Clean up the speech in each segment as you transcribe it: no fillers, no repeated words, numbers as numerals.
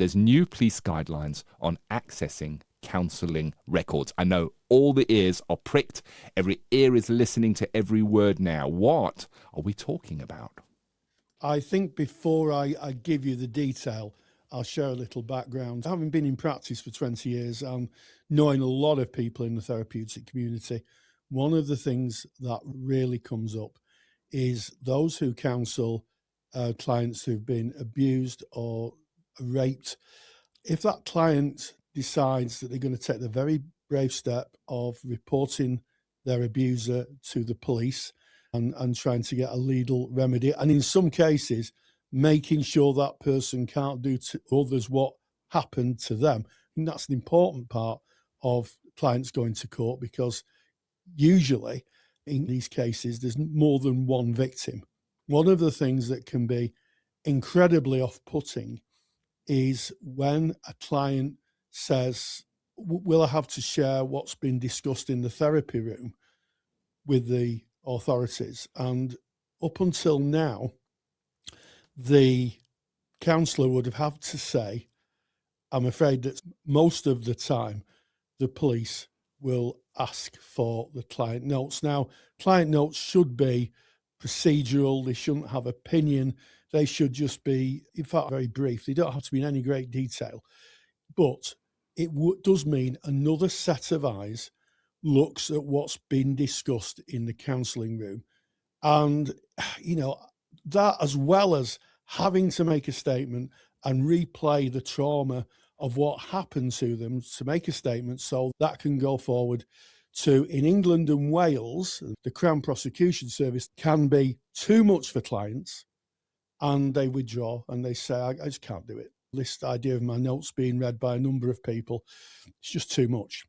There's new police guidelines on accessing counselling records. I know all the ears are pricked. Every ear is listening to every word now. What are we talking about? I think before I give you the detail, I'll share a little background. Having been in practice for 20 years and knowing a lot of people in the therapeutic community, one of the things that really comes up is those who counsel clients who've been abused or raped. If that client decides that they're going to take the very brave step of reporting their abuser to the police and trying to get a legal remedy, and in some cases, making sure that person can't do to others what happened to them, and that's an important part of clients going to court, because usually in these cases, there's more than one victim. One of the things that can be incredibly off-putting is when a client says, will I have to share what's been discussed in the therapy room with the authorities? And up until now, the counsellor would have had to say, I'm afraid that most of the time, the police will ask for the client notes. Now, client notes should be procedural. They shouldn't have opinion. They should just be, in fact, very brief. They don't have to be in any great detail. But it does mean another set of eyes looks at what's been discussed in the counselling room. And, you know, that, as well as having to make a statement and replay the trauma of what happened to them to make a statement so that can go forward to, in England and Wales, the Crown Prosecution Service can be too much for clients, and they withdraw and they say, I just can't do it. This idea of my notes being read by a number of people, it's just too much.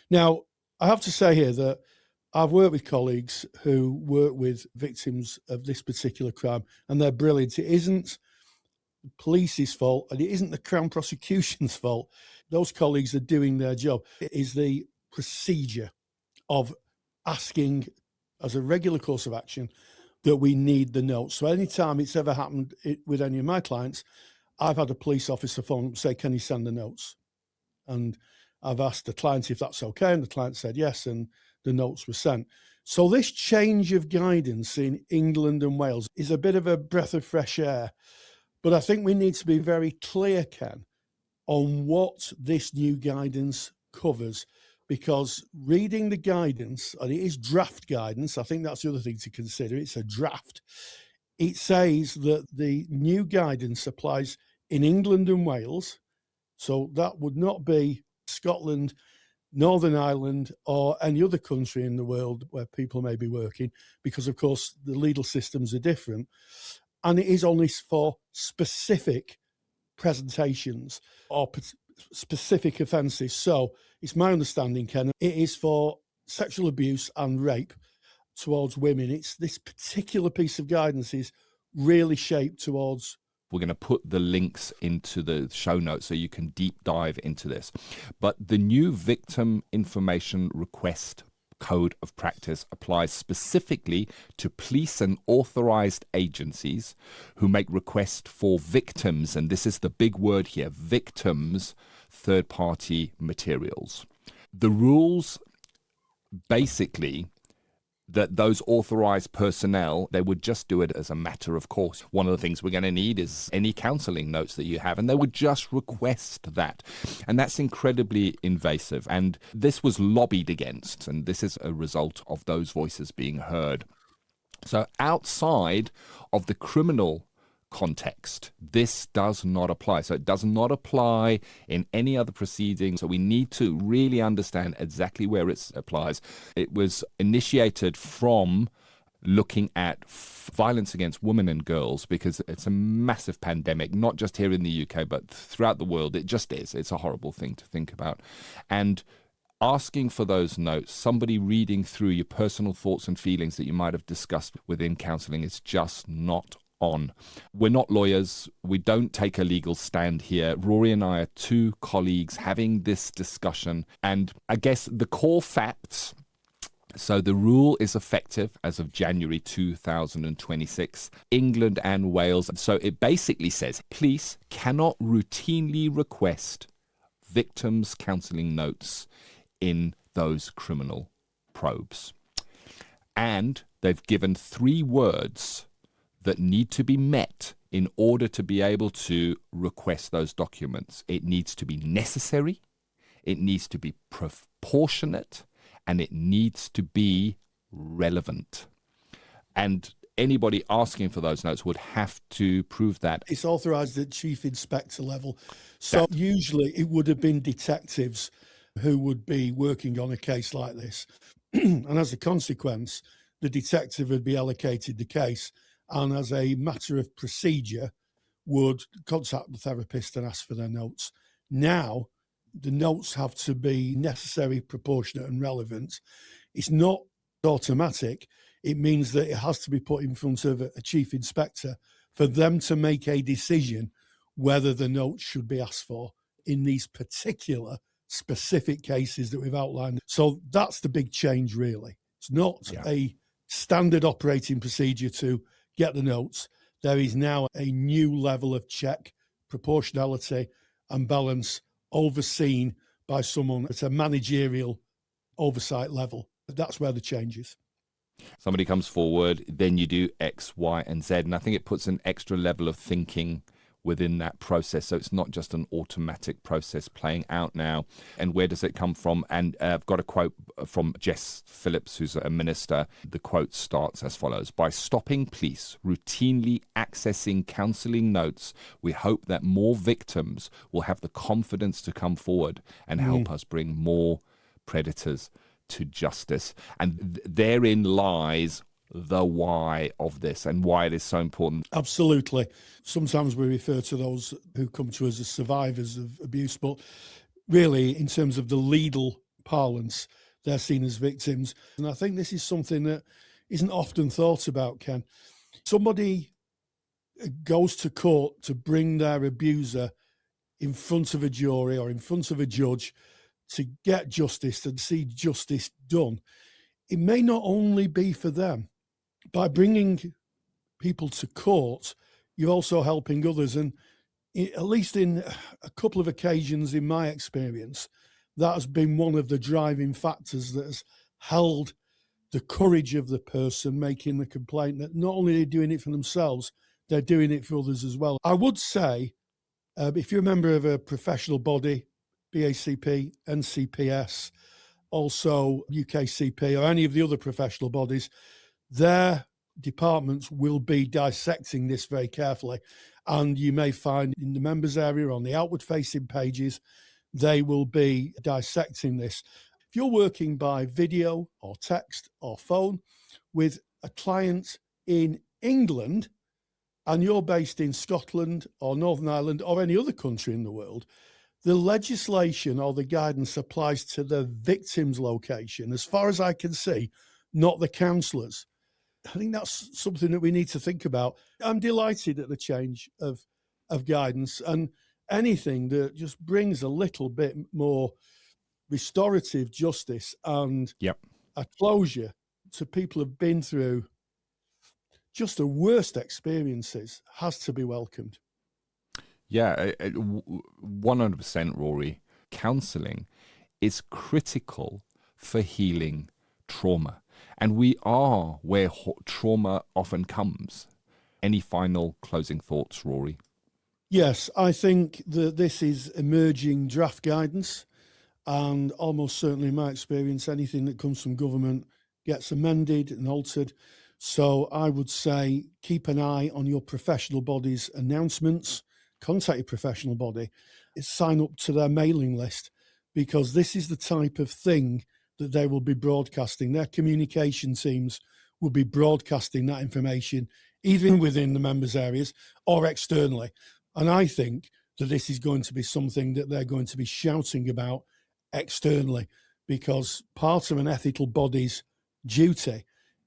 Now, I have to say here that I've worked with colleagues who work with victims of this particular crime, and they're brilliant. It isn't the police's fault, and it isn't the Crown Prosecution's fault. Those colleagues are doing their job. It is the procedure of asking, as a regular course of action, that we need the notes. So anytime it's ever happened with any of my clients, I've had a police officer phone and say, can you send the notes? And I've asked the client if that's okay, and the client said yes, and the notes were sent. So this change of guidance in England and Wales is a bit of a breath of fresh air. But I think we need to be very clear, Ken, on what this new guidance covers, because reading the guidance, and it is draft guidance, I think that's the other thing to consider, it's a draft. It says that the new guidance applies in England and Wales, so that would not be Scotland, Northern Ireland, or any other country in the world where people may be working, because, of course, the legal systems are different. And it is only for specific presentations or specific offences. So it's my understanding, Ken, it is for sexual abuse and rape towards women. It's this particular piece of guidance is really shaped towards. We're going to put the links into the show notes so you can deep dive into this. But the new Victim Information Request Code of Practice applies specifically to police and authorized agencies who make requests for victims, and this is the big word here, victims, third-party materials. The rules basically that those authorized personnel, they would just do it as a matter of course. One of the things we're going to need is any counselling notes that you have, and they would just request that. And that's incredibly invasive. And this was lobbied against, and this is a result of those voices being heard. So outside of the criminal context, this does not apply. So it does not apply in any other proceeding. So we need to really understand exactly where it applies. It was initiated from looking at violence against women and girls because it's a massive pandemic, not just here in the UK, but throughout the world. It just is. It's a horrible thing to think about. And asking for those notes, somebody reading through your personal thoughts and feelings that you might have discussed within counselling is just not on. We're not lawyers. We don't take a legal stand here. Rory and I are two colleagues having this discussion. And I guess the core facts So the rule is effective as of January 2026, England and Wales. So it basically says police cannot routinely request victims' counselling notes in those criminal probes. And they've given 3 words that need to be met in order to be able to request those documents. It needs to be necessary, it needs to be proportionate, and it needs to be relevant. And anybody asking for those notes would have to prove that. It's authorised at chief inspector level. So usually it would have been detectives who would be working on a case like this. And as a consequence, the detective would be allocated the case and as a matter of procedure would contact the therapist and ask for their notes. Now, the notes have to be necessary, proportionate and relevant. It's not automatic. It means that it has to be put in front of a chief inspector for them to make a decision whether the notes should be asked for in these particular specific cases that we've outlined. So that's the big change, really. It's not a standard operating procedure to get the notes. There is now a new level of check, proportionality and balance overseen by someone at a managerial oversight level. That's where the change is. Somebody comes forward, then you do X, Y, and Z. And I think it puts an extra level of thinking within that process. So it's not just an automatic process playing out now. And where does it come from? And I've got a quote from Jess Phillips, who's a minister. The quote starts as follows: "By stopping police routinely accessing counselling notes, we hope that more victims will have the confidence to come forward and help us bring more predators to justice." And therein lies the why of this and why it is so important. Absolutely. Sometimes we refer to those who come to us as survivors of abuse, but really, in terms of the legal parlance, they're seen as victims. And I think this is something that isn't often thought about, Ken. Somebody goes to court to bring their abuser in front of a jury or in front of a judge to get justice and see justice done. It may not only be for them. By bringing people to court, you're also helping others. And at least in a couple of occasions in my experience, that has been one of the driving factors that has held the courage of the person making the complaint, that not only are they doing it for themselves, they're doing it for others as well. I would say, if you're a member of a professional body, BACP, NCPS, also UKCP, or any of the other professional bodies, their departments will be dissecting this very carefully. And you may find in the members area, on the outward facing pages, they will be dissecting this. If you're working by video or text or phone with a client in England and you're based in Scotland or Northern Ireland or any other country in the world, the legislation or the guidance applies to the victim's location, as far as I can see, not the counsellors. I think that's something that we need to think about. I'm delighted at the change of guidance, and anything that just brings a little bit more restorative justice and a closure to people who've been through just the worst experiences has to be welcomed. Yeah, 100%, Rory. Counselling is critical for healing trauma. And we are where trauma often comes. Any final closing thoughts, Rory? Yes, I think that this is emerging draft guidance, and almost certainly in my experience, anything that comes from government gets amended and altered. So I would say keep an eye on your professional body's announcements, contact your professional body, sign up to their mailing list, because this is the type of thing that they will be broadcasting. Their communication teams will be broadcasting that information, either within the members' areas or externally. And I think that this is going to be something that they're going to be shouting about externally, because part of an ethical body's duty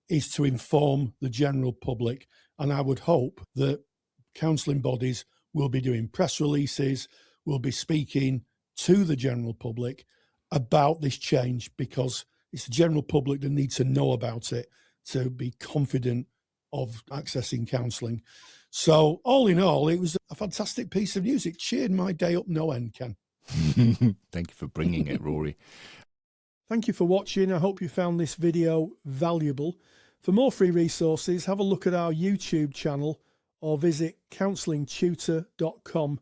is to inform the general public. And I would hope that counselling bodies will be doing press releases, will be speaking to the general public about this change, because It's the general public that need to know about it to be confident of accessing counselling. So all in all, it was a fantastic piece of news. It cheered my day up no end, Ken. Thank you for bringing it, Rory. Thank you for watching. I hope you found this video valuable. For more free resources, have a look at our YouTube channel or visit counsellingtutor.com.